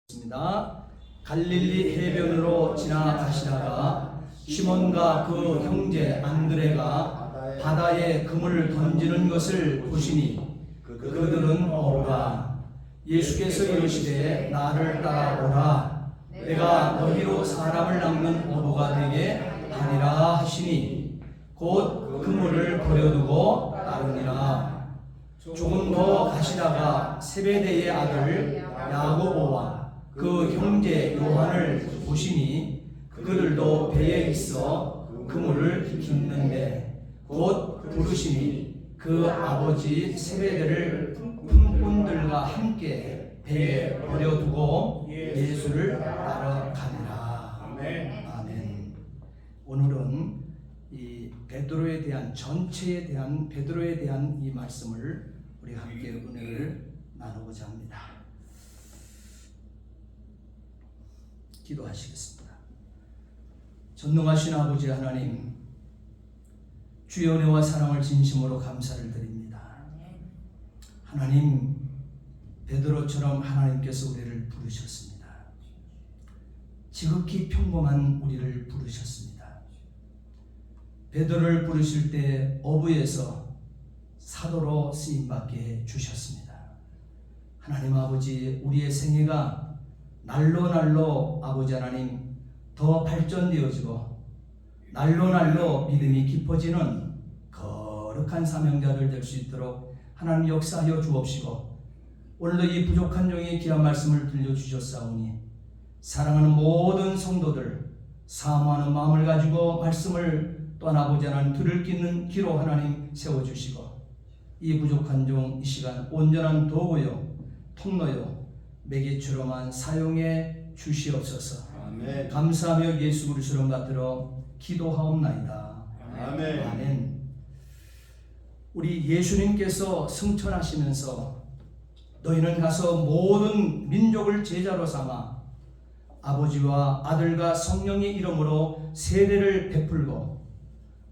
있습니다. 갈릴리 해변으로 지나가시다가 시몬과 그 형제 안드레가 바다에 그물을 던지는 것을 보시니 그들은 오라. 예수께서 이르시되 나를 따라오라. 내가 너희로 사람을 낚는 어부가 되게 하리라 하시니 곧 그물을 버려두고 따르니라. 조금 더 가시다가 세베대의 아들 야고보와 그 형제 요한을 보시니 그들도 배에 있어 그물을 깁는데 곧 부르시니 그 아버지 세베대를 품꾼들과 함께 배에 버려두고 예수를 따라가니라. 아멘. 오늘은 이 베드로에 대한 전체에 대한 베드로에 대한 이 말씀을 우리 함께 은혜를 나누고자 합니다. 기도하시겠습니다. 전능하신 아버지 하나님, 주의 은혜와 사랑을 진심으로 감사를 드립니다. 하나님, 베드로처럼 하나님께서 우리를 부르셨습니다. 지극히 평범한 우리를 부르셨습니다. 베드로를 부르실 때 어부에서 사도로 쓰임받게 주셨습니다. 하나님 아버지, 우리의 생애가 날로 아버지 하나님 더 발전되어지고 날로 믿음이 깊어지는 거룩한 사명자들 될 수 있도록 하나님 역사하여 주옵시고, 오늘도 이 부족한 종의 귀한 말씀을 들려주셨사오니 사랑하는 모든 성도들 사모하는 마음을 가지고 말씀을 또한 아버지 하나님 들을 끼는 귀로 하나님 세워주시고, 이 부족한 종 이 시간 온전한 도구요 통로요 매개추로만 사용해 주시옵소서. 아멘. 감사하며 예수 그리스도를 받들어 기도하옵나이다. 아멘. 아멘. 우리 예수님께서 승천하시면서 너희는 가서 모든 민족을 제자로 삼아 아버지와 아들과 성령의 이름으로 세례를 베풀고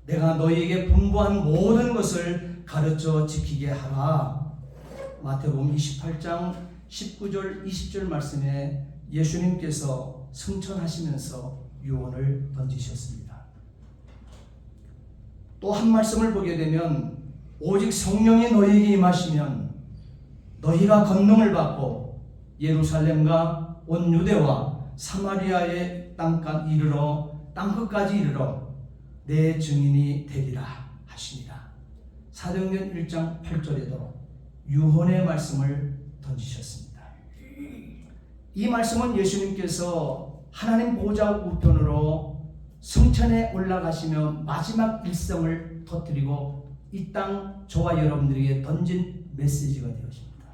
내가 너희에게 분부한 모든 것을 가르쳐 지키게 하라. 마태복음 28장 19절 20절 말씀에 예수님께서 승천하시면서 유언을 던지셨습니다. 또 한 말씀을 보게 되면 오직 성령이 너희에게 임하시면 너희가 권능을 받고 예루살렘과 온 유대와 사마리아의 땅끝까지 이르러 내 증인이 되리라 하시니라. 사도행전 1장 8절에도 유언의 말씀을 던지셨습니다. 이 말씀은 예수님께서 하나님 보좌 우편으로 승천에 올라가시며 마지막 일성을 터뜨리고 이 땅 저와 여러분들에게 던진 메시지가 되었습니다.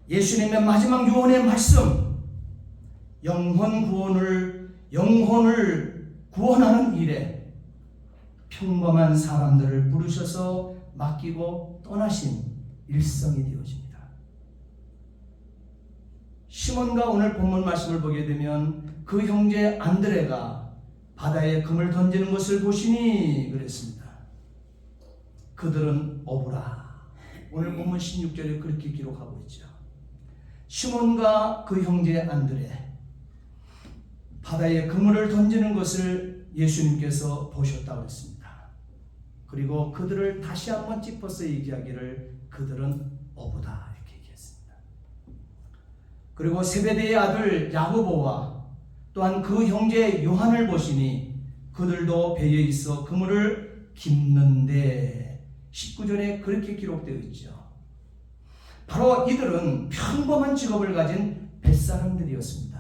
예수님의 마지막 유언의 말씀, 영혼을 구원하는 일에 평범한 사람들을 부르셔서 맡기고 떠나신 일성이 되어집니다. 시몬과 오늘 본문 말씀을 보게 되면 그 형제 안드레가 바다에 금을 던지는 것을 보시니 그랬습니다. 그들은 어부라. 오늘 본문 16절에 그렇게 기록하고 있죠. 시몬과 그 형제 안드레 바다에 그물을 던지는 것을 예수님께서 보셨다고 했습니다. 그리고 그들을 다시 한번 짚어서 얘기하기를 그들은 어부다 이렇게 얘기했습니다. 그리고 세베대의 아들 야고보와 또한 그 형제 요한을 보시니 그들도 배에 있어 그물을 깁는데 19절에 그렇게 기록되어 있죠. 바로 이들은 평범한 직업을 가진 뱃사람들이었습니다.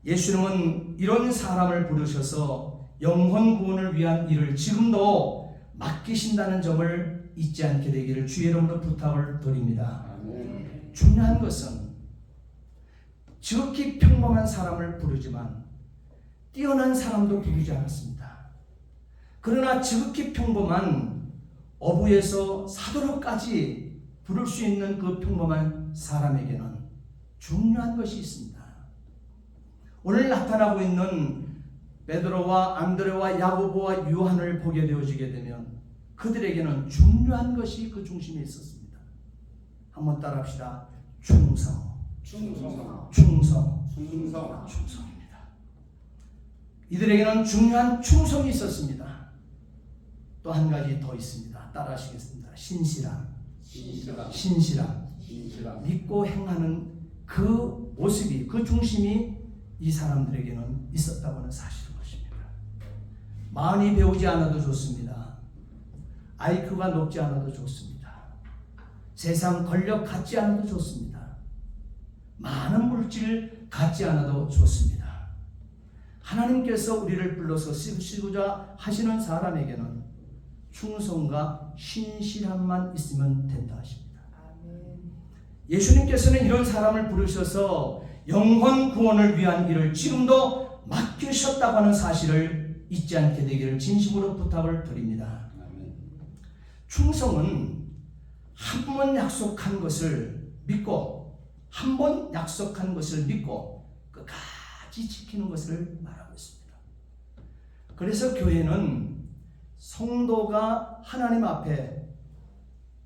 예수님은 이런 사람을 부르셔서 영혼 구원을 위한 일을 지금도 맡기신다는 점을 잊지 않게 되기를 주의 이름으로 부탁을 드립니다. 중요한 것은 지극히 평범한 사람을 부르지만 뛰어난 사람도 부르지 않았습니다. 그러나 지극히 평범한 어부에서 사도로까지 부를 수 있는 그 평범한 사람에게는 중요한 것이 있습니다. 오늘 나타나고 있는 베드로와 안드레와 야고보와 요한을 보게 되어지게 되면 그들에게는 중요한 것이 그 중심에 있었습니다. 한번 따라합시다. 충성. 충성입니다. 이들에게는 중요한 충성이 있었습니다. 또 한 가지 더 있습니다. 따라하시겠습니다. 신실함. 믿고 행하는 그 모습이, 그 중심이 이 사람들에게는 있었다고 하는 사실인 것입니다. 많이 배우지 않아도 좋습니다. IQ가 높지 않아도 좋습니다. 세상 권력 갖지 않아도 좋습니다. 많은 물질 갖지 않아도 좋습니다. 하나님께서 우리를 불러서 쓰시고자 하시는 사람에게는 충성과 신실함만 있으면 된다 하십니다. 예수님께서는 이런 사람을 부르셔서 영혼 구원을 위한 일을 지금도 맡기셨다고 하는 사실을 잊지 않게 되기를 진심으로 부탁을 드립니다. 충성은 한 번 약속한 것을 믿고 끝까지 지키는 것을 말하고 있습니다. 그래서 교회는 성도가 하나님 앞에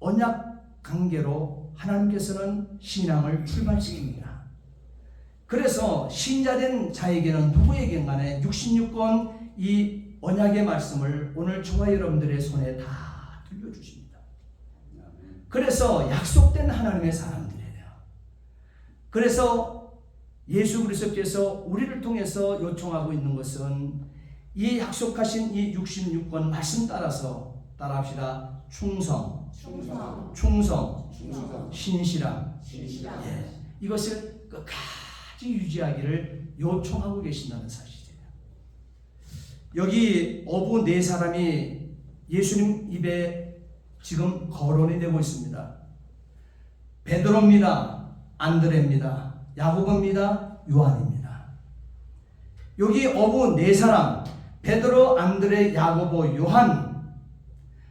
언약 관계로 하나님께서는 신앙을 출발시킵니다. 그래서 신자된 자에게는 누구에게 간에 66권 이 언약의 말씀을 오늘 저와 여러분들의 손에 다 들려주십니다. 그래서 약속된 하나님의 사람들이에요. 그래서 예수 그리스도께서 우리를 통해서 요청하고 있는 것은 이 약속하신 이 66권 말씀 따라서 따라합시다. 충성, 신실함. 예, 이것을 끝까지 유지하기를 요청하고 계신다는 사실이에요. 여기 어부 네 사람이 예수님 입에 지금 거론이 되고 있습니다. 베드로입니다. 안드레입니다. 야고보입니다. 요한입니다. 여기 어부 네 사람 베드로, 안드레, 야고보, 요한,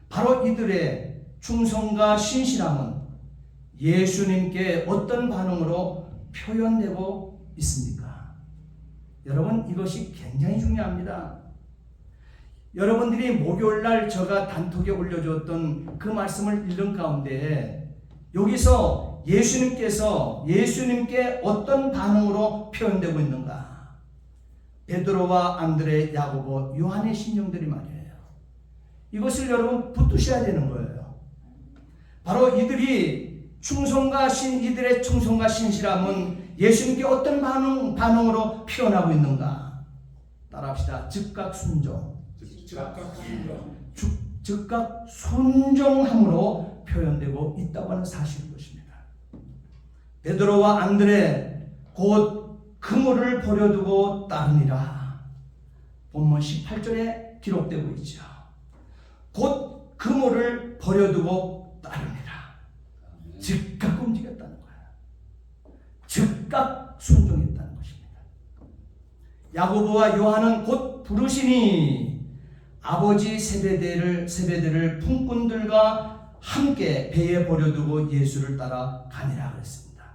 바로 이들의 충성과 신실함은 예수님께 어떤 반응으로 표현되고 있습니까? 여러분, 이것이 굉장히 중요합니다. 여러분들이 목요일날 제가 단톡에 올려주었던 그 말씀을 읽는 가운데 여기서 예수님께 어떤 반응으로 표현되고 있는가? 베드로와 안드레, 야고보, 요한의 심령들이 말이에요. 이것을 여러분 붙드셔야 되는 거예요. 바로 이들의 충성과 신실함은 예수님께 어떤 반응으로 표현하고 있는가? 따라합시다. 즉각 순종함으로 표현되고 있다고 하는 사실인 것입니다. 베드로와 안드레 곧 그물을 버려두고 따르니라. 본문 18절에 기록되고 있죠. 곧 그물을 버려두고 따르니라. 즉각 움직였다는 거예요. 즉각 순종했다는 것입니다. 야고보와 요한은 곧 부르시니 아버지 세베대를 품꾼들과 함께 배에 버려두고 예수를 따라 가니라 그랬습니다.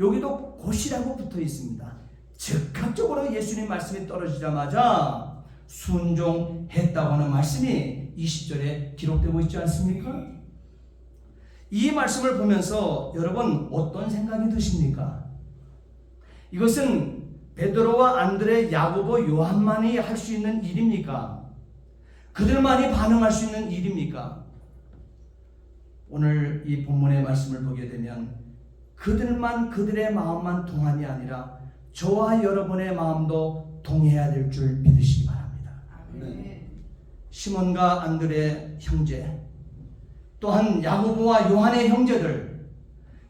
여기도 곧이라고 붙어 있습니다. 즉각적으로 예수님 말씀이 떨어지자마자 순종했다고 하는 말씀이 20절에 기록되고 있지 않습니까? 이 말씀을 보면서 여러분 어떤 생각이 드십니까? 이것은 베드로와 안드레, 야고보, 요한만이 할 수 있는 일입니까? 그들만이 반응할 수 있는 일입니까? 오늘 이 본문의 말씀을 보게 되면 그들의 마음만 동함이 아니라 저와 여러분의 마음도 동해야 될 줄 믿으시기 바랍니다. 시몬과 안드레 형제, 또한 야고보와 요한의 형제들,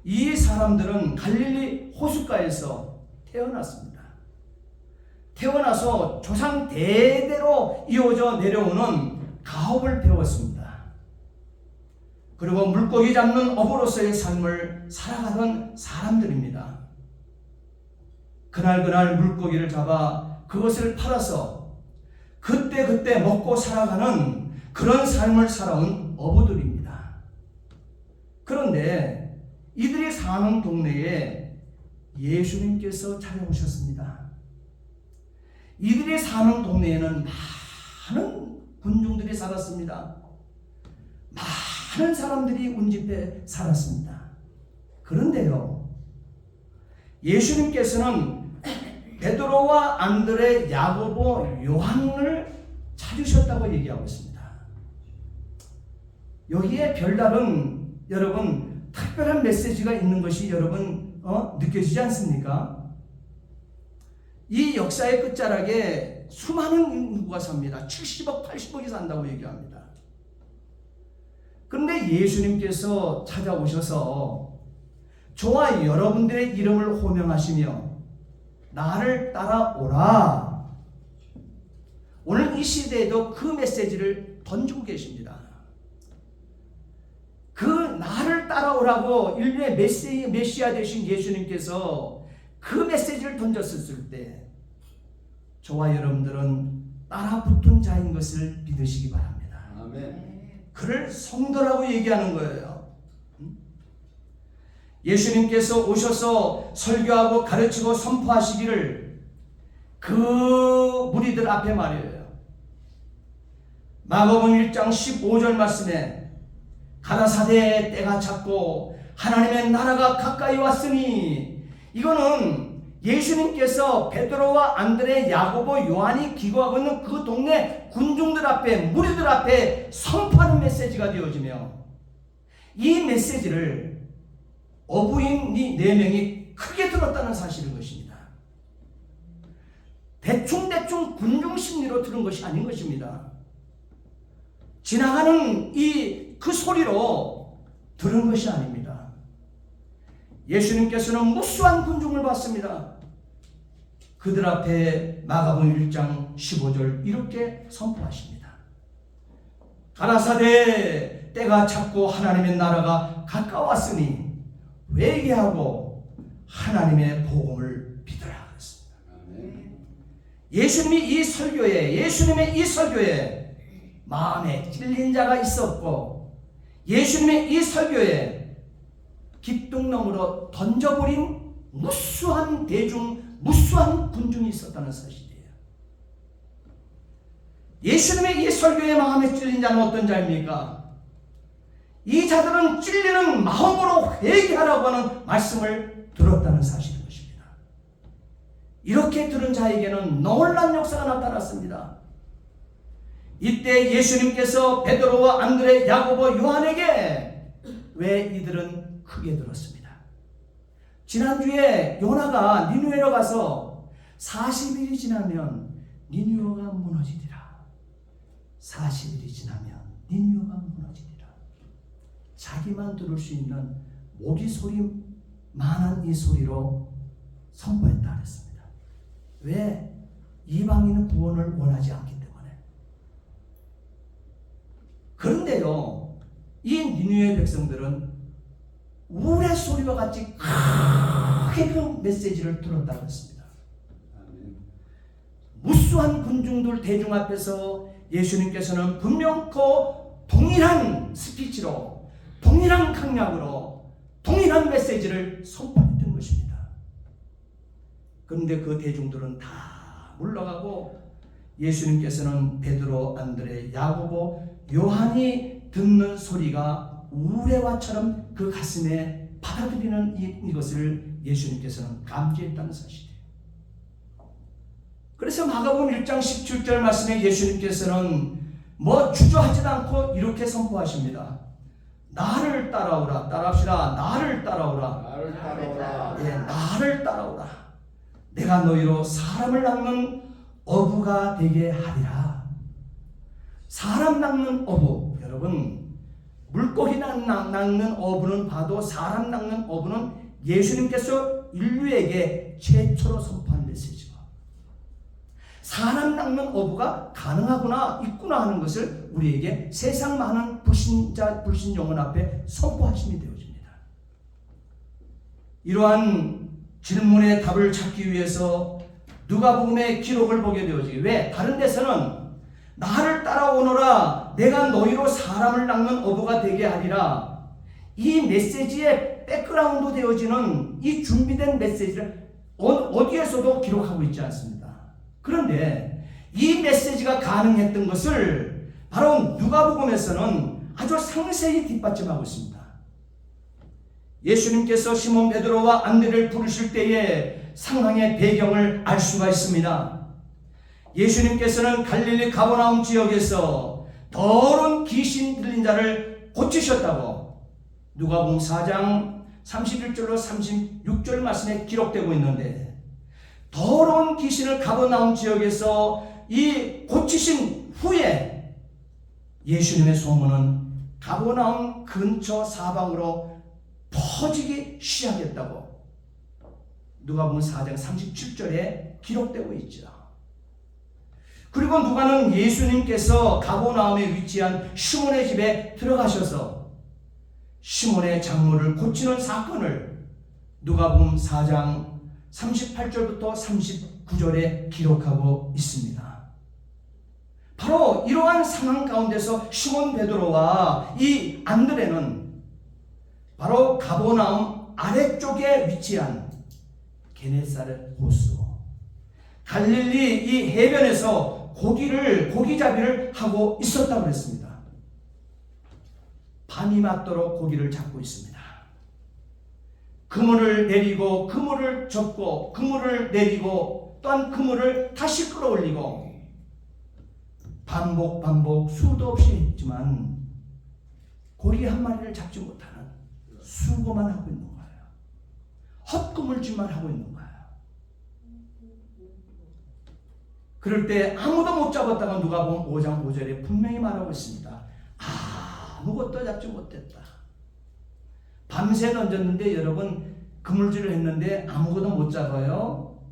이 사람들은 갈릴리 호숫가에서 태어났습니다. 태어나서 조상 대대로 이어져 내려오는 가업을 배웠습니다. 그리고 물고기 잡는 어부로서의 삶을 살아가던 사람들입니다. 그날 물고기를 잡아 그것을 팔아서 그때 먹고 살아가는 그런 삶을 살아온 어부들입니다. 그런데 이들이 사는 동네에 예수님께서 찾아오셨습니다. 이들이 사는 동네에는 많은 군중들이 살았습니다. 많은 사람들이 운집해 살았습니다. 그런데요, 예수님께서는 베드로와 안드레, 야고보, 요한을 찾으셨다고 얘기하고 있습니다. 여기에 별다른 여러분 특별한 메시지가 있는 것이 여러분 느껴지지 않습니까? 이 역사의 끝자락에 수많은 인구가 삽니다. 70억, 80억이 산다고 얘기합니다. 그런데 예수님께서 찾아오셔서 저와 여러분들의 이름을 호명하시며 나를 따라오라. 오늘 이 시대에도 그 메시지를 던지고 계십니다. 그 나를 따라오라고 인류의 메시아 되신 예수님께서 그 메시지를 던졌을 때 저와 여러분들은 따라붙은 자인 것을 믿으시기 바랍니다. 아멘. 그를 성도라고 얘기하는 거예요. 예수님께서 오셔서 설교하고 가르치고 선포하시기를 그 무리들 앞에 말이에요. 마가복음 1장 15절 말씀에 가라사대 때가 찼고 하나님의 나라가 가까이 왔으니, 이거는 예수님께서 베드로와 안드레, 야고보, 요한이 기거하고 있는 그 동네 군중들 앞에, 무리들 앞에 선포하는 메시지가 되어지며, 이 메시지를 어부인 4명이 크게 들었다는 사실인 것입니다. 대충 군중 심리로 들은 것이 아닌 것입니다. 지나가는 그 소리로 들은 것이 아닙니다. 예수님께서는 무수한 군중을 봤습니다. 그들 앞에 마가복음 1장 15절 이렇게 선포하십니다. 가라사대 때가 찼고 하나님의 나라가 가까웠으니 회개하고 하나님의 복음을 믿으라 그랬습니다. 예수님의 이 설교에 마음에 찔린 자가 있었고, 예수님의 이 설교에 기둥너머로 던져버린 무수한 군중이 있었다는 사실이에요. 예수님의 이 설교에 마음에 찔린 자는 어떤 자입니까? 이 자들은 찔리는 마음으로 회개하라고 하는 말씀을 들었다는 사실인 것입니다. 이렇게 들은 자에게는 놀라운 역사가 나타났습니다. 이때 예수님께서 베드로와 안드레, 야고보, 요한에게 왜 이들은 크게 들었습니다. 지난주에 요나가 니느웨로 가서 40일이 지나면 니느웨가 무너지리라. 40일이 지나면 니느웨가 무너지리라. 자기만 들을 수 있는 모기 소리만한 이 소리로 선포했다 그랬습니다. 왜? 이방인은 구원을 원하지 않기 때문에. 그런데요, 이 니느웨 백성들은 우레 소리와 같이 크게 그 메시지를 들었다고 했습니다. 무수한 군중들 대중 앞에서 예수님께서는 분명 그 동일한 스피치로, 동일한 강약으로, 동일한 메시지를 선포했던 것입니다. 그런데 그 대중들은 다 물러가고 예수님께서는 베드로, 안드레, 야고보, 요한이 듣는 소리가 우레와처럼 그 가슴에 받아들이는 이것을 예수님께서는 감지했다는 사실이에요. 그래서 마가복음 1장 17절 말씀에 예수님께서는 주저하지도 않고 이렇게 선포하십니다. 나를 따라오라. 따라합시다. 나를 따라오라. 나를 따라오라. 예, 나를 따라오라. 내가 너희로 사람을 낚는 어부가 되게 하리라. 사람 낚는 어부, 여러분, 물고기 낚는 어부는 봐도 사람 낚는 어부는 예수님께서 인류에게 최초로 선포한 메시지가, 사람 낚는 어부가 가능하구나, 있구나 하는 것을 우리에게 세상 많은 불신 영혼 앞에 선포하심이 되어집니다. 이러한 질문의 답을 찾기 위해서 누가복음의 기록을 보게 되어지기, 왜? 다른 데서는 나를 따라오너라, 내가 너희로 사람을 낚는 어부가 되게 하리라, 이 메시지의 백그라운드 되어지는 이 준비된 메시지를 어디에서도 기록하고 있지 않습니다. 그런데 이 메시지가 가능했던 것을 바로 누가복음에서는 아주 상세히 뒷받침하고 있습니다. 예수님께서 시몬 베드로와 안드레를 부르실 때의 상황의 배경을 알 수가 있습니다. 예수님께서는 갈릴리 가버나움 지역에서 더러운 귀신 들린 자를 고치셨다고 누가복음 4장 31절로 36절 말씀에 기록되고 있는데, 더러운 귀신을 가버나움 지역에서 이 고치신 후에 예수님의 소문은 가버나움 근처 사방으로 퍼지기 시작했다고 누가복음 4장 37절에 기록되고 있죠. 그리고 누가는 예수님께서 가버나움에 위치한 시몬의 집에 들어가셔서 시몬의 장모를 고치는 사건을 누가복음 4장 38절부터 39절에 기록하고 있습니다. 바로 이러한 상황 가운데서 시몬 베드로와 이 안드레는 바로 가버나움 아래쪽에 위치한 게네사렛 호수, 갈릴리 이 해변에서 고기잡이를 하고 있었다고 했습니다. 밤이 맞도록 고기를 잡고 있습니다. 그물을 내리고 그물을 접고 그물을 내리고 또한 그물을 다시 끌어올리고 반복 수도 없이 했지만 고기 한 마리를 잡지 못하는 수고만 하고 있는 거예요. 헛구물질만 하고 있는 거예요. 그럴 때 아무도 못 잡았다고 누가복음 5장 5절에 분명히 말하고 있습니다. 아무것도 잡지 못했다. 밤새 던졌는데 여러분 그물질을 했는데 아무것도 못 잡아요?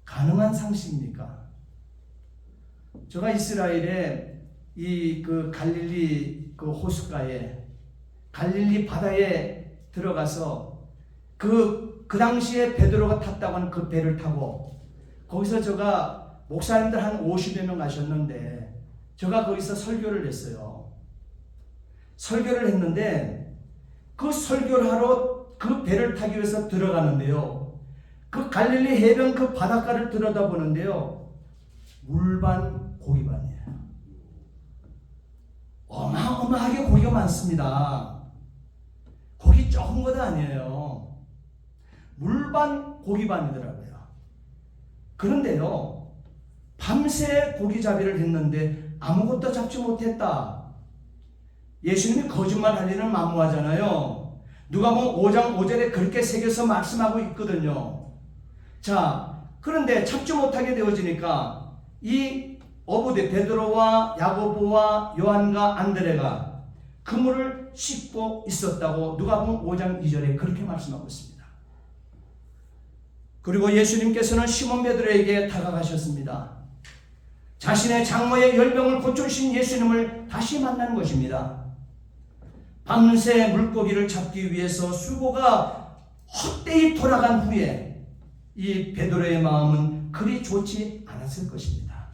가능한 상식입니까? 제가 이스라엘에 그 갈릴리 그 호숫가에 갈릴리 바다에 들어가서 그 당시에 베드로가 탔다고 하는 그 배를 타고 거기서 제가 목사님들 한 50여 명 가셨는데 제가 거기서 설교를 했어요. 설교를 했는데 그 설교를 하러 그 배를 타기 위해서 들어가는데요. 그 갈릴리 해변 그 바닷가를 들여다보는데요. 물반 고기반이에요. 어마어마하게 고기가 많습니다. 고기 적은 것도 아니에요. 물반 고기반이더라고요. 그런데요, 밤새 고기잡이를 했는데 아무것도 잡지 못했다. 예수님이 거짓말하리는 만무하잖아요. 누가복음 5장 5절에 그렇게 새겨서 말씀하고 있거든요. 자, 그런데 잡지 못하게 되어지니까 이 어부들 베드로와 야고보와 요한과 안드레가 그물을 씻고 있었다고 누가복음 5장 2절에 그렇게 말씀하고 있습니다. 그리고 예수님께서는 시몬 베드로에게 다가가셨습니다. 자신의 장모의 열병을 고쳐주신 예수님을 다시 만나는 것입니다. 밤새 물고기를 잡기 위해서 수고가 헛되이 돌아간 후에 이 베드로의 마음은 그리 좋지 않았을 것입니다.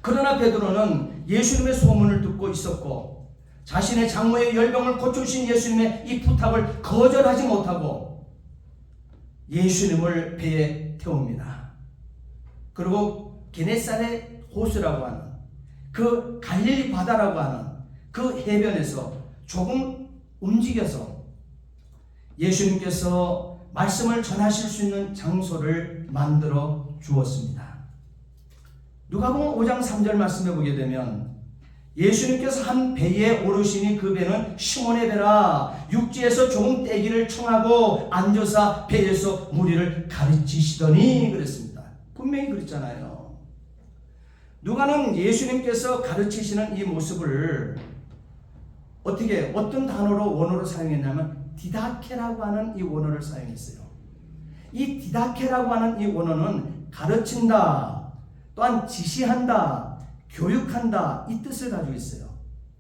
그러나 베드로는 예수님의 소문을 듣고 있었고 자신의 장모의 열병을 고쳐주신 예수님의 이 부탁을 거절하지 못하고 예수님을 배에 태웁니다. 그리고 게네사렛 호수라고 하는 그 갈릴리 바다라고 하는 그 해변에서 조금 움직여서 예수님께서 말씀을 전하실 수 있는 장소를 만들어 주었습니다. 누가복음 5장 3절 말씀해 보게 되면 예수님께서 한 배에 오르시니 그 배는 시몬의 배라 육지에서 조금 떼기를 청하고 앉아서 배에서 무리를 가르치시더니 그랬습니다. 분명히 그랬잖아요. 누가는 예수님께서 가르치시는 이 모습을 어떤 단어로 원어로 사용했냐면 디다케라고 하는 이 원어를 사용했어요. 이 디다케라고 하는 이 원어는 가르친다, 또한 지시한다, 교육한다 이 뜻을 가지고 있어요.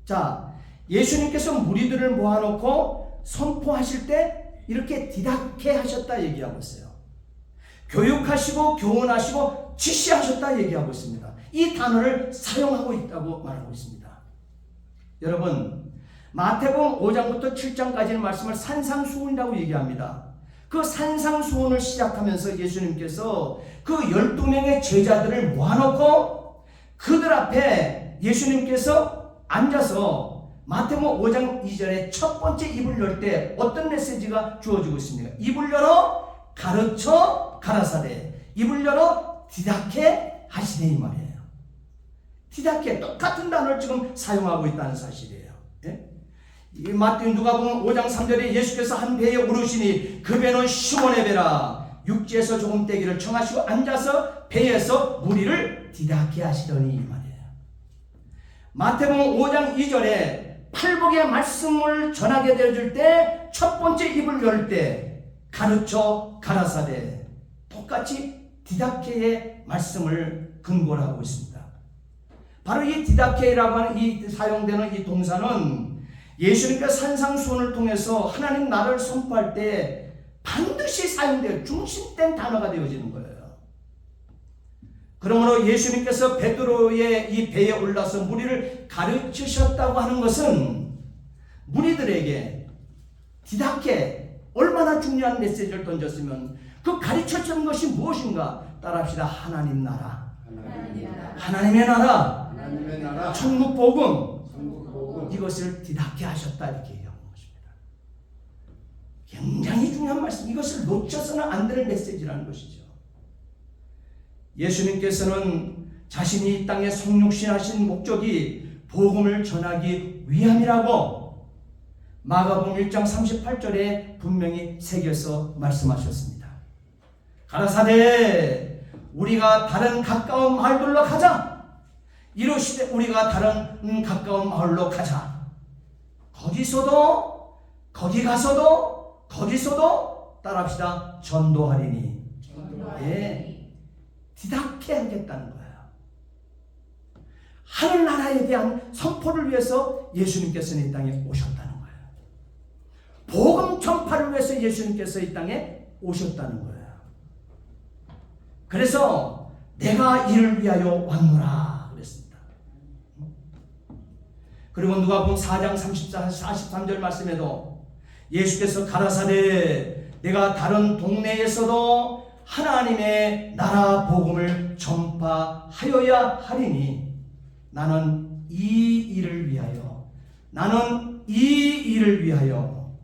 자, 예수님께서 무리들을 모아놓고 선포하실 때 이렇게 디다케 하셨다 얘기하고 있어요. 교육하시고 교훈하시고 지시하셨다 얘기하고 있습니다. 이 단어를 사용하고 있다고 말하고 있습니다. 여러분, 마태복음 5장부터 7장까지의 말씀을 산상수훈이라고 얘기합니다. 그 산상수훈을 시작하면서 예수님께서 그 12명의 제자들을 모아놓고 그들 앞에 예수님께서 앉아서 마태복음 5장 2절에 첫 번째 입을 열 때 어떤 메시지가 주어지고 있습니까? 입을 열어 가르쳐 가라사대, 입을 열어 디다케 하시되, 이 말이에요. 디다케, 똑같은 단어를 지금 사용하고 있다는 사실이에요. 예? 이 마태복음 누가복음 5장 3절에 예수께서 한 배에 오르시니 그 배는 시몬의 배라. 육지에서 조금 떼기를 청하시고 앉아서 배에서 무리를 디다케 하시더니, 이 말이에요. 마태복음 5장 2절에 팔복의 말씀을 전하게 되어줄 때 첫 번째 입을 열 때 가르쳐 가라사대, 똑같이 디다케의 말씀을 근거로 하고 있습니다. 바로 이 디다케라고 하는 이 사용되는 이 동사는 예수님께서 산상수훈을 통해서 하나님 나라를 선포할 때 반드시 사용되어 중심된 단어가 되어지는 거예요. 그러므로 예수님께서 베드로의 이 배에 올라서 무리를 가르치셨다고 하는 것은 무리들에게 디다케, 얼마나 중요한 메시지를 던졌으면 그 가르쳤던 것이 무엇인가? 따라합시다. 하나님 나라, 하나님의 나라, 천국 복음, 이것을 디다케 하셨다, 이렇게 얘기하는 것입니다. 굉장히 중요한 말씀, 이것을 놓쳐서는 안 될 메시지라는 것이죠. 예수님께서는 자신이 이 땅에 성육신하신 목적이 복음을 전하기 위함이라고 마가복음 1장 38절에 분명히 새겨서 말씀하셨습니다. 가라사대, 우리가 다른 가까운 마을들로 가자. 이르시되 우리가 다른 가까운 마을로 가자. 거기서도, 거기 가서도, 거기서도 따라합시다. 전도하리니. 예, 디다케 하겠다는 거예요. 하늘나라에 대한 선포를 위해서 예수님께서는 이 땅에 오셨다는 거예요. 복음 전파를 위해서 예수님께서 이 땅에 오셨다는 거예요. 그래서 내가 이를 위하여 왔노라 그랬습니다. 그리고 누가복음 4장 43절 말씀에도 예수께서 가라사대, 내가 다른 동네에서도 하나님의 나라 복음을 전파하여야 하리니 나는 이 일을 위하여, 나는 이 일을 위하여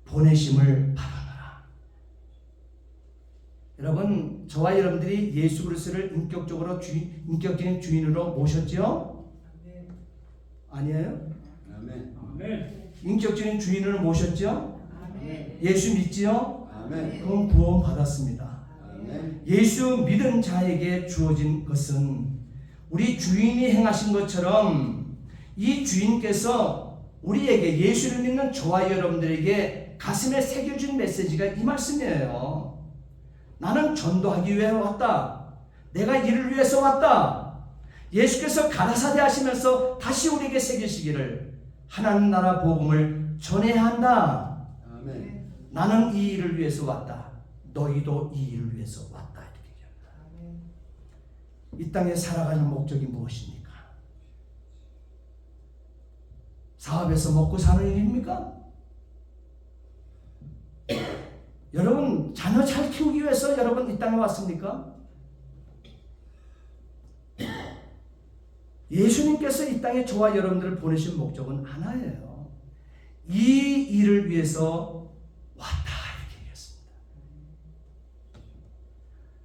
보내심을 받아라. 여러분, 저와 여러분들이 예수 그리스도를 인격적인 주인으로 모셨죠? 아니에요? 아멘. 인격적인 주인으로 모셨죠? 아멘. 예수 믿지요? 아멘. 그럼 구원 받았습니다. 아멘. 예수 믿은 자에게 주어진 것은 우리 주인이 행하신 것처럼 이 주인께서 우리에게, 예수를 믿는 저와 여러분들에게 가슴에 새겨준 메시지가 이 말씀이에요. 나는 전도하기 위해 왔다. 내가 이를 위해서 왔다. 예수께서 가라사대 하시면서 다시 우리에게 새기시기를 하나님 나라 복음을 전해야 한다. 아멘. 나는 이 일을 위해서 왔다. 너희도 이 일을 위해서 왔다. 이렇게 얘기합니다. 이 땅에 살아가는 목적이 무엇입니까? 사업에서 먹고 사는 일입니까? 여러분, 자녀 잘 키우기 위해서 여러분 이 땅에 왔습니까? 예수님께서 이 땅에 저와 여러분들을 보내신 목적은 하나예요. 이 일을 위해서 왔다, 이렇게 얘기했습니다.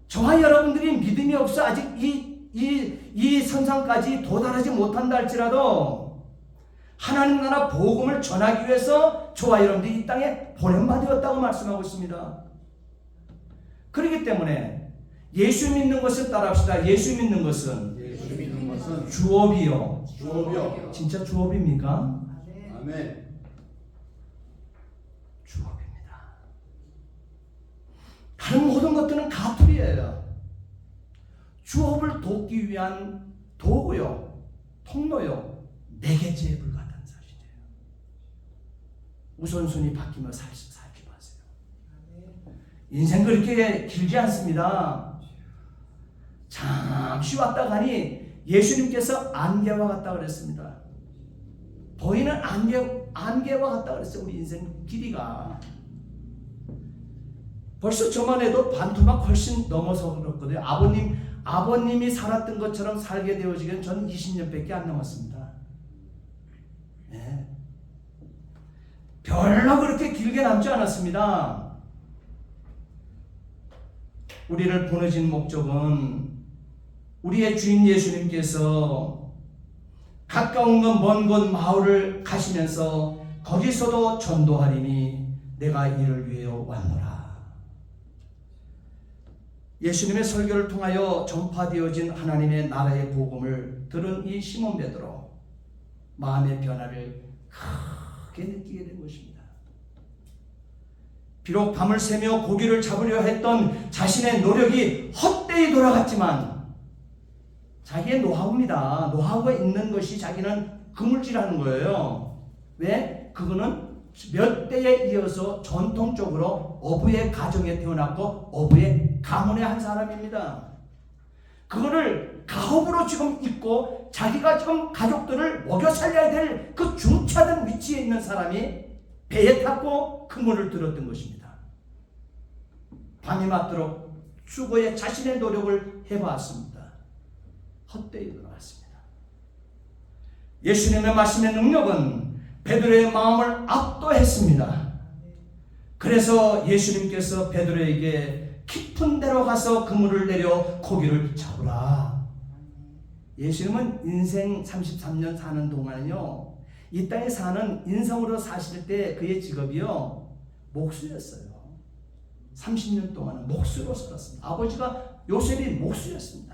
저와 여러분들이 믿음이 없어 아직 이 선상까지 도달하지 못한다 할지라도 하나님 나라 복음을 전하기 위해서 저와 여러분들이 이 땅에 보냄받았다고 말씀하고 있습니다. 그렇기 때문에 예수 믿는 것을 따라합시다. 예수 믿는 것은 주업이요. 주업이요. 진짜 주업입니까? 아멘. 주업입니다. 다른 모든 것들은 가투리예요. 주업을 돕기 위한 도구요, 통로요, 매개체에 불과하다는 사실이에요. 우선순위 바뀌며 살지 마세요. 인생 그렇게 길지 않습니다. 잠시 왔다 가니 예수님께서 안개와 같다 그랬습니다. 보이는 안개와 같다 그랬어요. 우리 인생 길이가. 벌써 저만 해도 반토막 훨씬 넘어서 그렇거든요. 아버님이 살았던 것처럼 살게 되어지기는 저는 20년밖에 안 남았습니다. 네. 별로 그렇게 길게 남지 않았습니다. 우리를 보내신 목적은 우리의 주인 예수님께서 가까운 것 먼 곳 마을을 가시면서 거기서도 전도하리니 내가 이를 위하여 왔노라. 예수님의 설교를 통하여 전파되어진 하나님의 나라의 복음을 들은 이 시몬 베드로, 마음의 변화를 크게 느끼게 된 것입니다. 비록 밤을 새며 고기를 잡으려 했던 자신의 노력이 헛되이 돌아갔지만, 자기의 노하우입니다. 노하우가 있는 것이 자기는 그물질하는 거예요. 왜? 그거는 몇 대에 이어서 전통적으로 어부의 가정에 태어났고 어부의 가문의 한 사람입니다. 그거를 가업으로 지금 있고 자기가 지금 가족들을 먹여 살려야 될 그 중차된 위치에 있는 사람이 배에 탔고 그물을 들었던 것입니다. 밤이 맞도록 수고에 자신의 노력을 해봤습니다. 헛되이 돌아갔습니다. 예수님의 말씀의 능력은 베드로의 마음을 압도했습니다. 그래서 예수님께서 베드로에게 깊은 데로 가서 그물을 내려 고기를 잡으라. 예수님은 인생 33년 사는 동안은요, 이 땅에 사는 인성으로 사실 때 그의 직업이요, 목수였어요. 30년 동안은 목수로 살았습니다. 아버지가 요셉이 목수였습니다.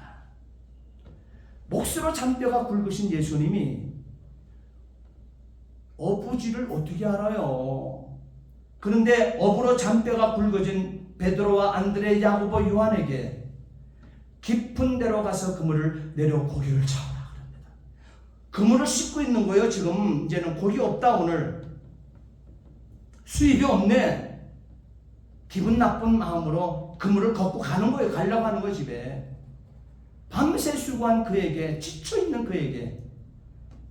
목수로 잔뼈가 굵으신 예수님이 어부지를 어떻게 알아요? 그런데 어부로 잔뼈가 굵어진 베드로와 안드레, 야고보, 요한에게 깊은 데로 가서 그물을 내려 고기를 잡으라 그럽니다. 그물을 씻고 있는 거예요. 지금 이제는 고기 없다. 오늘 수입이 없네. 기분 나쁜 마음으로 그물을 걷고 가는 거예요. 가려고 하는 거예요. 집에. 밤새 수고한 그에게, 지쳐있는 그에게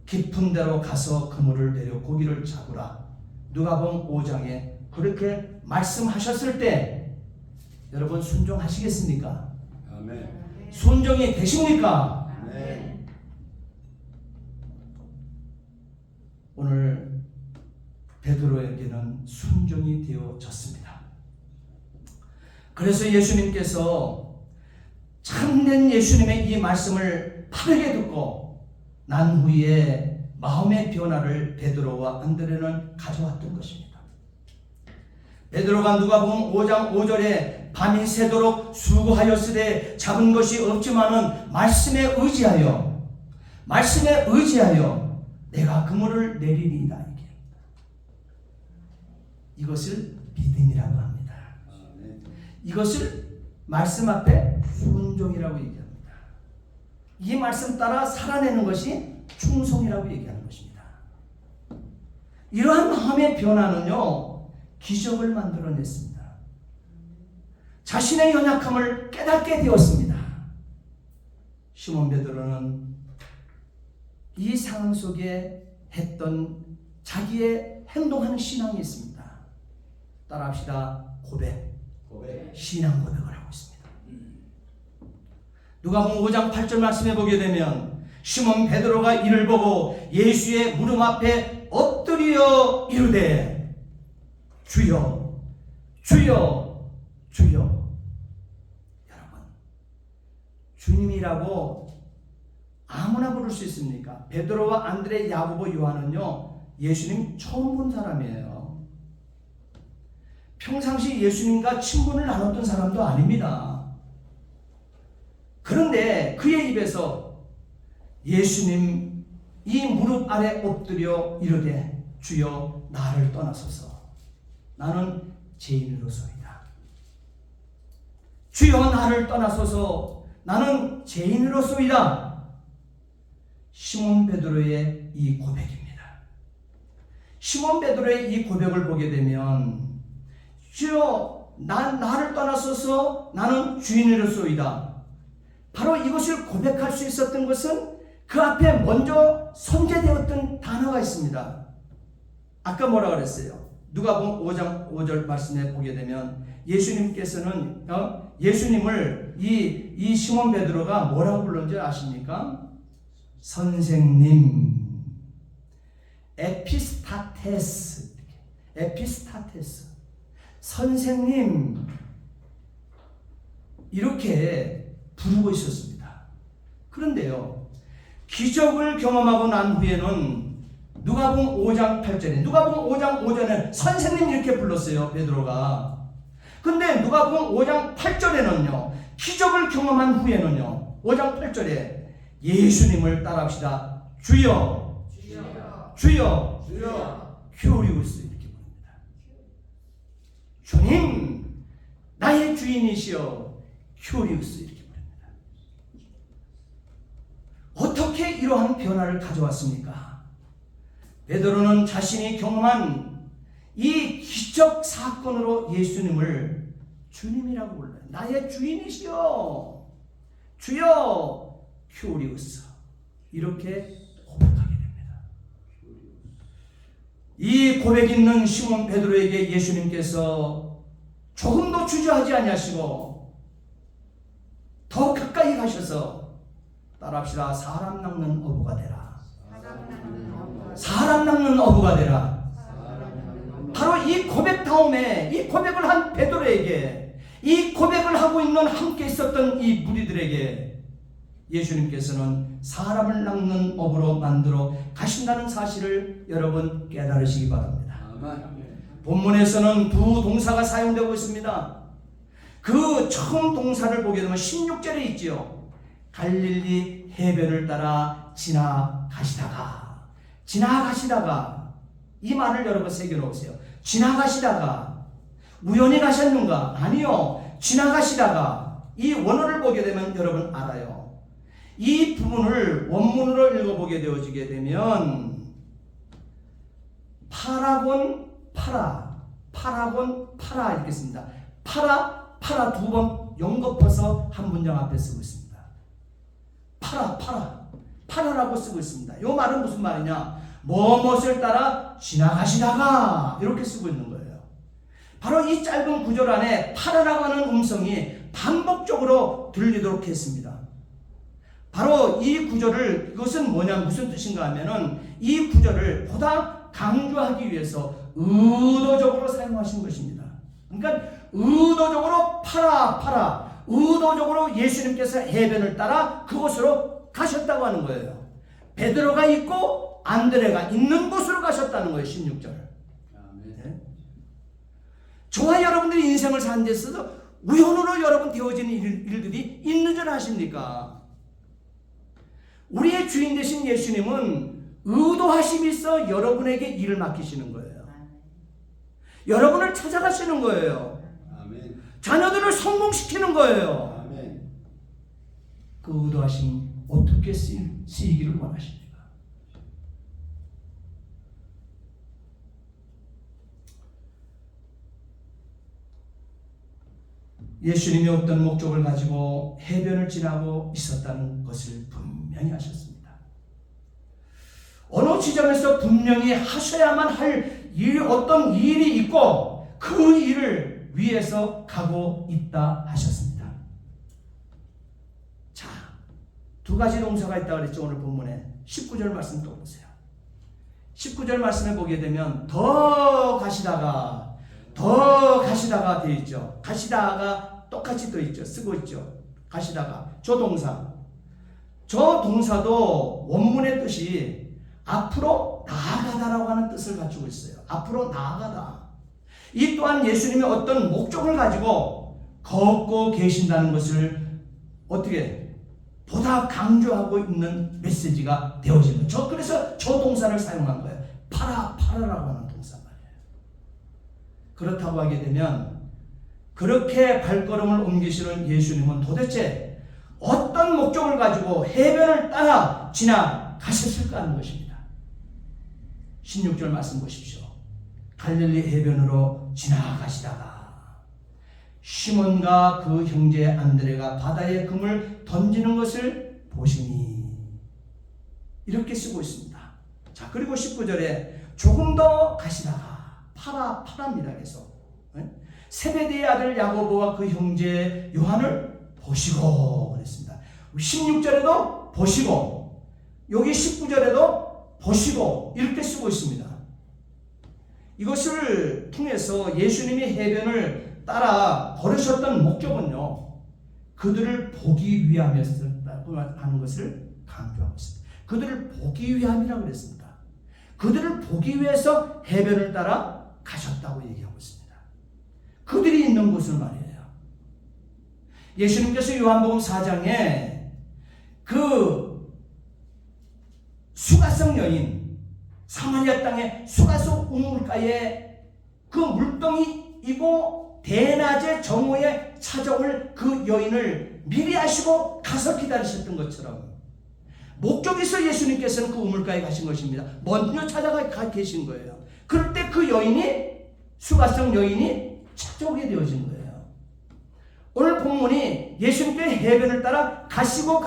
깊은 데로 가서 그물을 내려 고기를 잡으라. 누가복음 5장에 그렇게 말씀하셨을 때 여러분 순종하시겠습니까? 아멘. 순종이 되십니까? 아멘. 오늘 베드로에게는 순종이 되어졌습니다. 그래서 예수님께서 참된 예수님의 이 말씀을 바르게 듣고 난 후에 마음의 변화를 베드로와 안드레는 가져왔던 것입니다. 베드로가 누가복음 5장 5절에 밤이 새도록 수고하였으되 잡은 것이 없지만은 말씀에 의지하여 내가 그물을 내리리이다. 이것을 믿음이라고 합니다. 이것을 말씀 앞에 순종이라고 얘기합니다. 이 말씀 따라 살아내는 것이 충성이라고 얘기하는 것입니다. 이러한 마음의 변화는요, 기적을 만들어냈습니다. 자신의 연약함을 깨닫게 되었습니다. 시몬 베드로는 이 상황 속에 했던 자기의 행동하는 신앙이 있습니다. 따라합시다. 고백. 신앙 고백을 하고 있습니다. 누가복음 5장 8절 말씀해 보게 되면 시몬 베드로가 이를 보고 예수의 무릎 앞에 엎드려 이르되 주여 주여 주여. 여러분, 주님이라고 아무나 부를 수 있습니까? 베드로와 안드레, 야고보, 요한은요, 예수님 처음 본 사람이에요. 평상시 예수님과 친분을 나눴던 사람도 아닙니다. 그런데 그의 입에서 예수님 이 무릎 아래 엎드려 이르되 주여 나를 떠나소서 나는 죄인으로소이다. 주여 나를 떠나소서 나는 죄인으로소이다. 시몬 베드로의 이 고백입니다. 시몬 베드로의 이 고백을 보게 되면 주여 나를 떠나소서 나는 주인으로소이다. 바로 이것을 고백할 수 있었던 것은 그 앞에 먼저 선제되었던 단어가 있습니다. 아까 뭐라 그랬어요? 누가복음 5장 5절 말씀에 보게 되면 예수님께서는 예수님을 이 시몬 베드로가 뭐라고 불렀는지 아십니까? 선생님, 에피스타테스. 에피스타테스, 선생님 이렇게 부르고 있었습니다. 그런데요, 기적을 경험하고 난 후에는 누가복음 5장 8절에 누가복음 5장 5절에 선생님 이렇게 불렀어요, 베드로가. 근데 누가복음 5장 8절에는요, 기적을 경험한 후에는요, 5장 8절에 예수님을 따라합시다. 주여, 주여, 주여, 주여, 큐리우스 이렇게 부릅니다. 주님, 나의 주인이시여, 큐리우스 이렇게 부릅니다. 어떻게 이러한 변화를 가져왔습니까? 베드로는 자신이 경험한 이 기적 사건으로 예수님을 주님이라고 불러요. 나의 주인이시여, 주여, 큐리우스 이렇게 고백하게 됩니다. 이 고백 있는 시몬 베드로에게 예수님께서 조금도 주저하지 아니하시고 더 가까이 가셔서 따라합시다. 사람 낚는 어부가 되라. 사람 낚는 어부가 되라. 바로 이 고백 다음에 이 고백을 한 베드로에게, 이 고백을 하고 있는 함께 있었던 이 무리들에게 예수님께서는 사람을 낚는 어부로 만들어 가신다는 사실을 여러분 깨달으시기 바랍니다. 본문에서는 두 동사가 사용되고 있습니다. 그 처음 동사를 보게 되면 16절에 있지요. 갈릴리 해변을 따라 지나가시다가 이 말을 여러분 새겨놓으세요. 지나가시다가 우연히 가셨는가? 아니요. 지나가시다가 이 원어를 보게 되면 여러분 알아요. 이 부분을 원문으로 읽어보게 되어지게 되면 파라곤 파라 이렇게 씁니다. 파라 두 번 연거퍼서 한 문장 앞에 쓰고 있습니다. 파라라고 쓰고 있습니다. 이 말은 무슨 말이냐? 무엇을 따라 지나가시다가 이렇게 쓰고 있는 거예요. 바로 이 짧은 구절 안에 파라라고 하는 음성이 반복적으로 들리도록 했습니다. 바로 이 구절을, 이것은 뭐냐, 무슨 뜻인가 하면은 이 구절을 보다 강조하기 위해서 의도적으로 사용하신 것입니다. 그러니까 의도적으로 의도적으로 예수님께서 해변을 따라 그곳으로 가셨다고 하는 거예요. 베드로가 있고 안드레가 있는 곳으로 가셨다는 거예요. 16절. 네? 저와 여러분들이 인생을 사는 데 있어서 우연으로 여러분 되어지는 일들이 있는 줄 아십니까? 우리의 주인 되신 예수님은 의도하심이 있어 여러분에게 일을 맡기시는 거예요. 여러분을 찾아가시는 거예요. 아멘. 자녀들을 성공시키는 거예요. 아멘. 그 의도하심 어떻게 쓰이기를 원하십니까? 예수님이 어떤 목적을 가지고 해변을 지나고 있었다는 것을 분명히 하셨습니다. 어느 지점에서 분명히 하셔야만 할 어떤 일이 있고 그 일을 위해서 가고 있다 하셨습니다. 자, 두 가지 동사가 있다고 그랬죠. 오늘 본문에 19절 말씀 또 보세요. 19절 말씀을 보게 되면 더 가시다가 되어 있죠. 가시다가 똑같이 또 있죠. 쓰고 있죠. 가시다가 저 동사도 원문의 뜻이 앞으로 나아가다라고 하는 뜻을 가지고 있어요. 앞으로 나아가다. 이 또한 예수님이 어떤 목적을 가지고 걷고 계신다는 것을 어떻게 보다 강조하고 있는 메시지가 되어지는 거예요. 그래서 저 동사를 사용한 거예요. 파라라고 하는 동사 말이에요. 그렇다고 하게 되면 그렇게 발걸음을 옮기시는 예수님은 도대체 어떤 목적을 가지고 해변을 따라 지나가셨을까 하는 것입니다. 16절 말씀 보십시오. 갈릴리 해변으로 지나가시다가 시몬과 그 형제 안드레가 바다에 금을 던지는 것을 보시니 이렇게 쓰고 있습니다. 자, 그리고 19절에 조금 더 가시다가 파라입니다. 계속 세베대의 아들 야고보와 그 형제 요한을 보시고 그랬습니다. 16절에도 보시고 여기 19절에도 보시고 이렇게 쓰고 있습니다. 이것을 통해서 예수님이 해변을 따라 걸으셨던 목적은요, 그들을 보기 위함이었다고 하는 것을 강조하고 있습니다. 그들을 보기 위함이라고 그랬습니다. 그들을 보기 위해서 해변을 따라 가셨다고 얘기하고 있습니다. 그들이 있는 곳은 말이에요, 예수님께서 요한복음 4장에 그 수가성 여인, 사마리아 땅의 수가성 우물가에 그 물동이이고 대낮에 정오에 찾아올 그 여인을 미리 아시고 가서 기다리셨던 것처럼 목적이 있어 예수님께서는 그 우물가에 가신 것입니다. 먼저 찾아가 계신 거예요. 그럴 때 그 여인이, 수가성 여인이 찾아오게 되어진 거예요. 오늘 본문이 예수님께 해변을 따라 가시고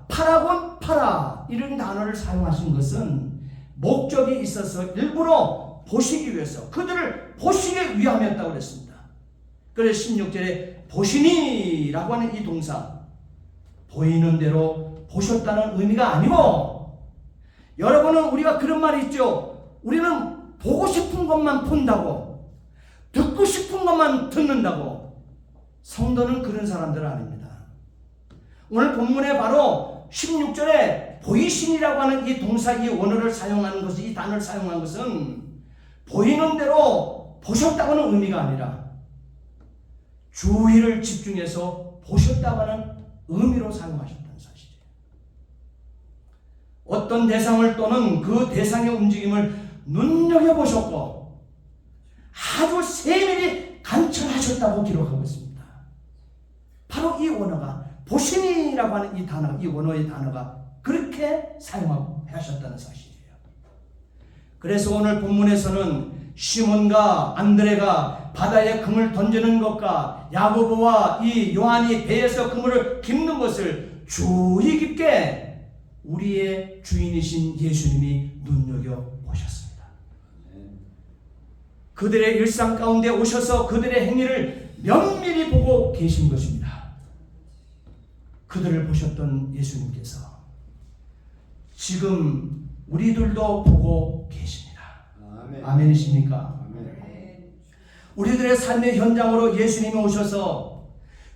파라곤 파라 이런 단어를 사용하신 것은 목적이 있어서 일부러 보시기 위해서, 그들을 보시기 위함이었다고 그랬습니다. 그래서 16절에 보시니라고 하는 이 동사, 보이는 대로 보셨다는 의미가 아니고, 여러분은 우리가 그런 말이 있죠. 우리는 보고 싶은 것만 본다고, 듣고 싶은 것만 듣는다고. 성도는 그런 사람들 아닙니다. 오늘 본문에 바로 16절에 보이신이라고 하는 이 동사, 이 원어를 사용하는 것은, 이 단어를 사용한 것은 보이는 대로 보셨다고는 의미가 아니라 주위를 집중해서 보셨다고 하는 의미로 사용하셨다는 사실이에요. 어떤 대상을 또는 그 대상의 움직임을 눈여겨보셨고 아주 세밀히 관찰하셨다고 기록하고 있습니다. 바로 이 원어가, 보시니라고 하는 이 단어, 이 원어의 단어가 그렇게 사용하셨다는 사실이에요. 그래서 오늘 본문에서는 시몬과 안드레가 바다에 금을 던지는 것과 야고보와 이 요한이 배에서 그물을 깁는 것을 주의 깊게 우리의 주인이신 예수님이 눈여겨보셨습니다. 그들의 일상 가운데 오셔서 그들의 행위를 면밀히 보고 계신 것입니다. 그들을 보셨던 예수님께서 지금 우리들도 보고 계십니다. 아멘이십니까? 아멘. 우리들의 삶의 현장으로 예수님이 오셔서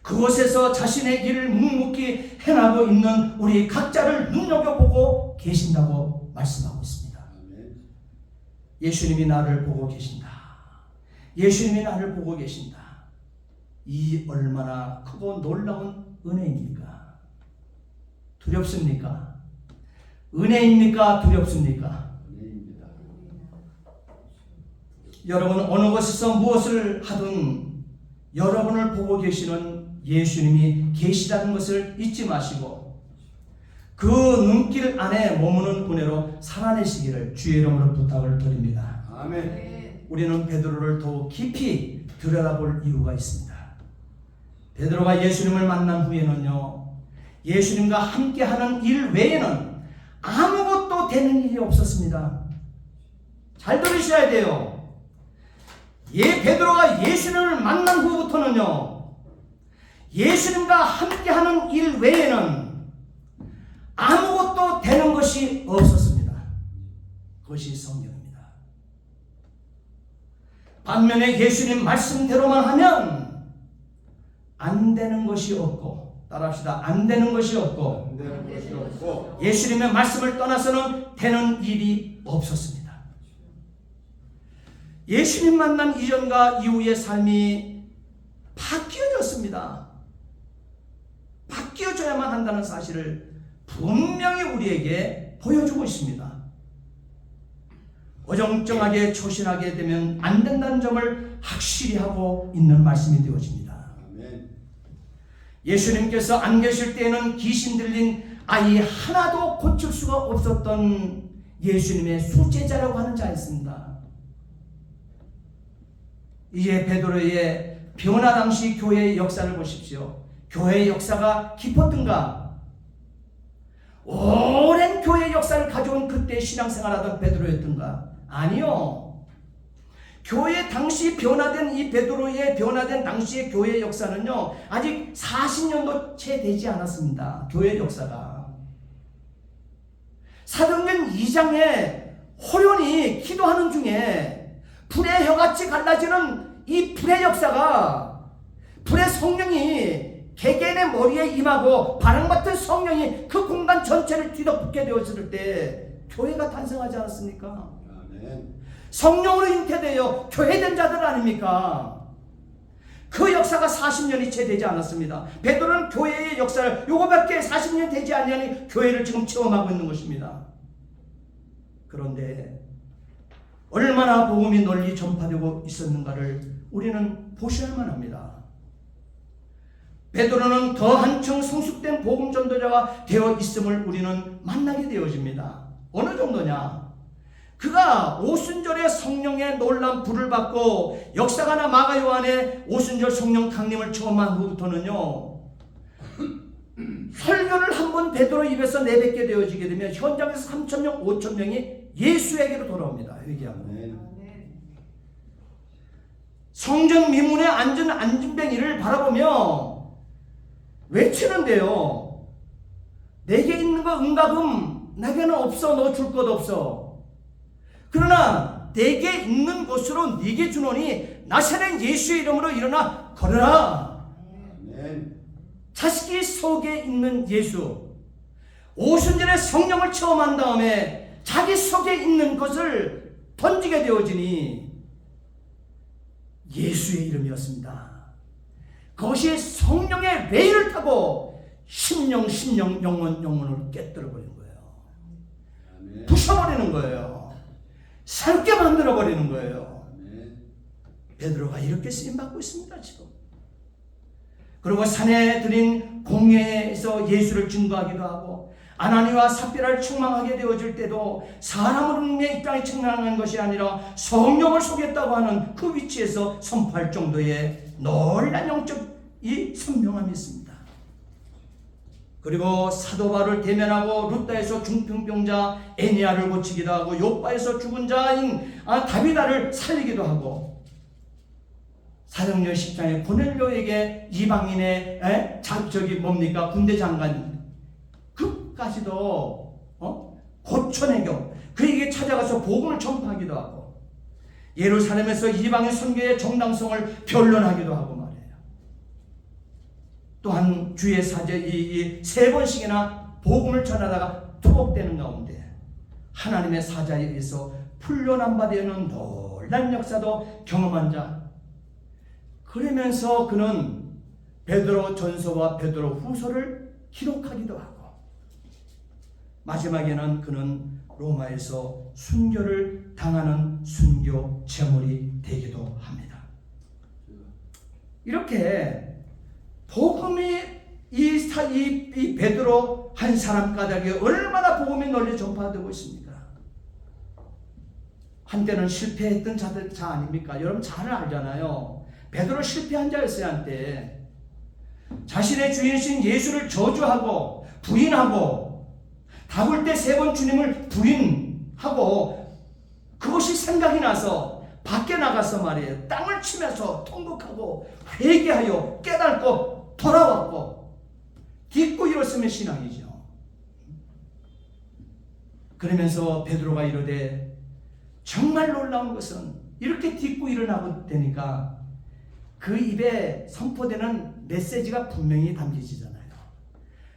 그곳에서 자신의 일을 묵묵히 행하고 있는 우리 각자를 눈여겨보고 계신다고 말씀하고 있습니다. 예수님이 나를 보고 계신다. 예수님이 나를 보고 계신다. 이 얼마나 크고 놀라운 은혜입니까? 두렵습니까? 은혜입니까? 두렵습니까? 은혜입니다. 여러분, 어느 곳에서 무엇을 하든 여러분을 보고 계시는 예수님이 계시다는 것을 잊지 마시고 그 눈길 안에 머무는 은혜로 살아내시기를 주의 이름으로 부탁을 드립니다. 아멘. 우리는 베드로를 더욱 깊이 들여다볼 이유가 있습니다. 베드로가 예수님을 만난 후에는요, 예수님과 함께하는 일 외에는 아무것도 되는 일이 없었습니다. 잘 들으셔야 돼요. 베드로가 예수님을 만난 후부터는요, 예수님과 함께하는 일 외에는 아무것도 되는 것이 없었습니다. 그것이 성경입니다. 반면에 예수님 말씀대로만 하면 안 되는 것이 없고, 따라합시다. 안 되는 것이 없고, 안 되는 것이 없고, 예수님의 말씀을 떠나서는 되는 일이 없었습니다. 예수님 만난 이전과 이후의 삶이 바뀌어졌습니다. 바뀌어져야만 한다는 사실을 분명히 우리에게 보여주고 있습니다. 어정쩡하게 초신하게 되면 안 된다는 점을 확실히 하고 있는 말씀이 되어집니다. 아멘. 예수님께서 안 계실 때에는 귀신 들린 아이 하나도 고칠 수가 없었던 예수님의 수제자라고 하는 자였습니다. 이제 베드로의 변화 당시 교회의 역사를 보십시오. 교회의 역사가 깊었던가? 오랜 교회의 역사를 가져온 그때 신앙생활하던 베드로였던가? 아니요. 교회 당시 변화된 이 베드로의 변화된 당시의 교회의 역사는요, 아직 40년도 채 되지 않았습니다. 교회의 역사가. 사도행전 2장에 호련히 기도하는 중에 불의 혀같이 갈라지는 이 불의 역사가, 불의 성령이 개개인의 머리에 임하고 바람 같은 성령이 그 공간 전체를 뒤덮게 되었을 때 교회가 탄생하지 않았습니까? 아멘. 성령으로 잉태되어 교회된 자들 아닙니까? 그 역사가 40년이 채 되지 않았습니다. 베드로는 교회의 역사를 요거밖에 40년 되지 않으니 교회를 지금 체험하고 있는 것입니다. 그런데 얼마나 복음이 널리 전파되고 있었는가를 우리는 보셔야만 합니다. 베드로는 더 한층 성숙된 복음 전도자가 되어 있음을 우리는 만나게 되어집니다. 어느 정도냐? 그가 오순절에 성령의 놀라운 불을 받고 역사가나 마가 요한의 오순절 성령 강림을 처음한 후부터는요, 설교를 한번 베드로 입에서 내뱉게 되어지게 되면 현장에서 3,000명, 5,000명이 예수에게로 돌아옵니다. 회개하고. 아멘. 성전 미문에 앉은 안진뱅이를 바라보며 외치는데요, 내게 있는 거 은가금 나게는 없어. 너 줄 것 없어. 그러나 내게 있는 것으로 네게 주노니 나사렛 예수의 이름으로 일어나 걸어라. 아멘. 자식이 속에 있는 예수, 오순절에 성령을 체험한 다음에 자기 속에 있는 것을 던지게 되어지니 예수의 이름이었습니다. 그것이 성령의 레일을 타고 심령 영혼을 깨뜨려버리는 거예요. 아멘. 부숴버리는 거예요. 삶게 만들어버리는 거예요. 아멘. 베드로가 이렇게 쓰임받고 있습니다. 지금. 그리고 산에 들인 공회에서 예수를 증거하기도 하고, 아나니와 삽비라를 책망하게 되어질 때도 사람의 입장이 책망하는 것이 아니라 성령을 속였다고 하는 그 위치에서 선포할 정도의 놀란 영적 이 선명함이 있습니다. 그리고 사도 바울을 대면하고 루다에서 중풍병자 애니아를 고치기도 하고, 요바에서 죽은 자인 다비다를 살리기도 하고, 사도행전 10장에 고넬료에게 이방인의 군대 장관 그까지도 고초내경 그에게 찾아가서 복음을 전파하기도 하고, 예루살렘에서 이방인 선교의 정당성을 변론하기도 하고 말이에요. 또한 주의 사제 이 3번씩이나 복음을 전하다가 투옥되는 가운데 하나님의 사자에 의해서 풀려난 바 되는 놀란 역사도 경험한 자. 그러면서 그는 베드로 전서와 베드로 후서를 기록하기도 하고, 마지막에는 그는 로마에서 순교를 당하는 순교 제물이 되기도 합니다. 이렇게 복음이 이 베드로 한 사람 까닭에 얼마나 복음이 널리 전파되고 있습니까? 한때는 실패했던 자 아닙니까? 여러분 잘 알잖아요. 베드로 실패한 자였어요. 한때 자신의 주인이신 예수를 저주하고 부인하고, 다볼 때 3번 주님을 부인하고, 그것이 생각이 나서 밖에 나가서 말이에요, 땅을 치면서 통곡하고 회개하여 깨닫고 돌아왔고, 딛고 일었으면 신앙이죠. 그러면서 베드로가 이르되, 정말 놀라운 것은 이렇게 딛고 일어나고 되니까 그 입에 선포되는 메시지가 분명히 담겨지잖아요.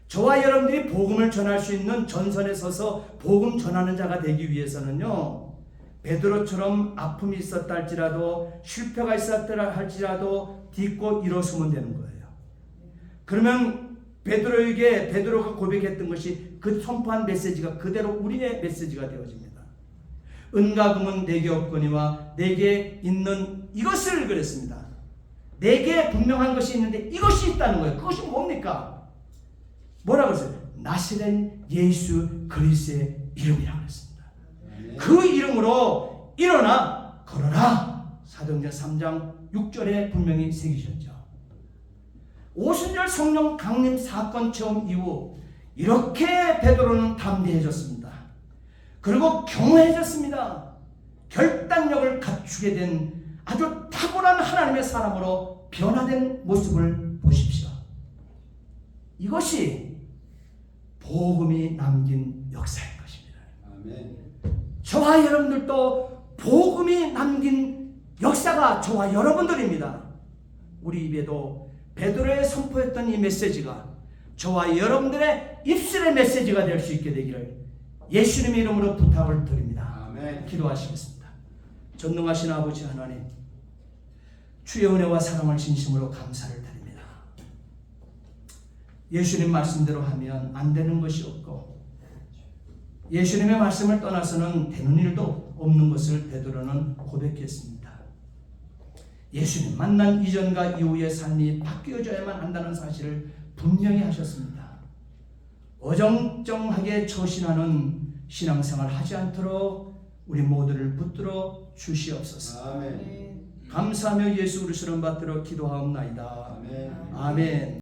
저와 여러분들이 복음을 전할 수 있는 전선에 서서 복음 전하는 자가 되기 위해서는요, 베드로처럼 아픔이 있었다 할지라도, 실패가 있었다 할지라도 딛고 일어서면 되는 거예요. 그러면 베드로가 고백했던 것이 그 선포한 메시지가 그대로 우리의 메시지가 되어집니다. 은과 금은 내게 없거니와 내게 있는 이것을 그랬습니다. 내게 분명한 것이 있는데 이것이 있다는 거예요. 그것이 뭡니까? 뭐라고 했어요? 나사렛 예수 그리스도의 이름이라고 했습니다. 그 이름으로 일어나 걸어라. 사도행전 3장 6절에 분명히 새기셨죠. 오순절 성령 강림 사건 체험 이후 이렇게 베드로는 담대해졌습니다. 그리고 경외해졌습니다. 결단력을 갖추게 된 아주 탁월한 하나님의 사람으로 변화된 모습을 보십시오. 이것이 복음이 남긴 역사인 것입니다. 아멘. 저와 여러분들도 복음이 남긴 역사가 저와 여러분들입니다. 우리 입에도 베드로의 선포했던 이 메시지가 저와 여러분들의 입술의 메시지가 될 수 있게 되기를 예수님의 이름으로 부탁을 드립니다. 아멘. 기도하시겠습니다. 전능하신 아버지 하나님, 주의 은혜와 사랑을 진심으로 감사를 드립니다. 예수님 말씀대로 하면 안 되는 것이 없고 예수님의 말씀을 떠나서는 되는 일도 없는 것을 베드로는 고백했습니다. 예수님 만난 이전과 이후의 삶이 바뀌어져야만 한다는 사실을 분명히 하셨습니다. 어정쩡하게 처신하는 신앙생활 하지 않도록 우리 모두를 붙들어 주시옵소서. 아멘. 감사하며 예수 그리스도를 받들어 기도하옵나이다. 아멘. 아멘.